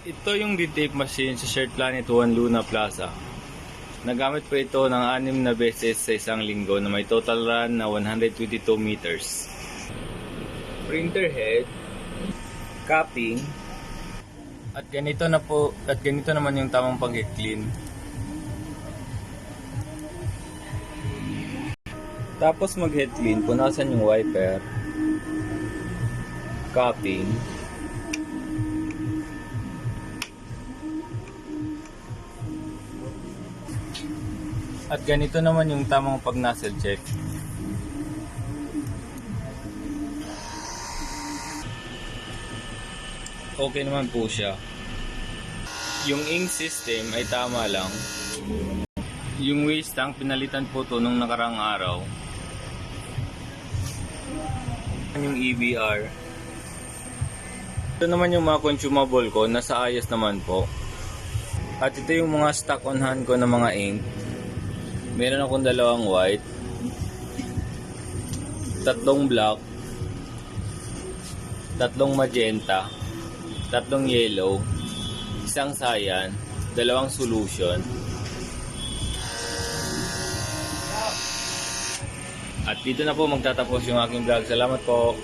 Ito yung D-tape machine sa Shared Planet 1 Luna Plaza. Nagamit po ito ng 6 na beses sa isang linggo na may total run na 122 meters. Printer head, capping, at ganito naman yung tamang pag-clean. Tapos mag-head clean, punasan yung wiper, capping, at ganito naman yung tamang pag-nozzle check. Okay naman po siya. Yung ink system ay tama lang. Yung waste tank, pinalitan po to nung nakarang araw. Yung EBR. Ito naman yung mga consumable ko, nasa ayos naman po. At ito yung mga stock on hand ko na mga ink. Meron akong 2 white, 3 black, 3 magenta, 3 yellow, 1 cyan, 2 solution. At dito na po magtatapos yung aking vlog. Salamat po.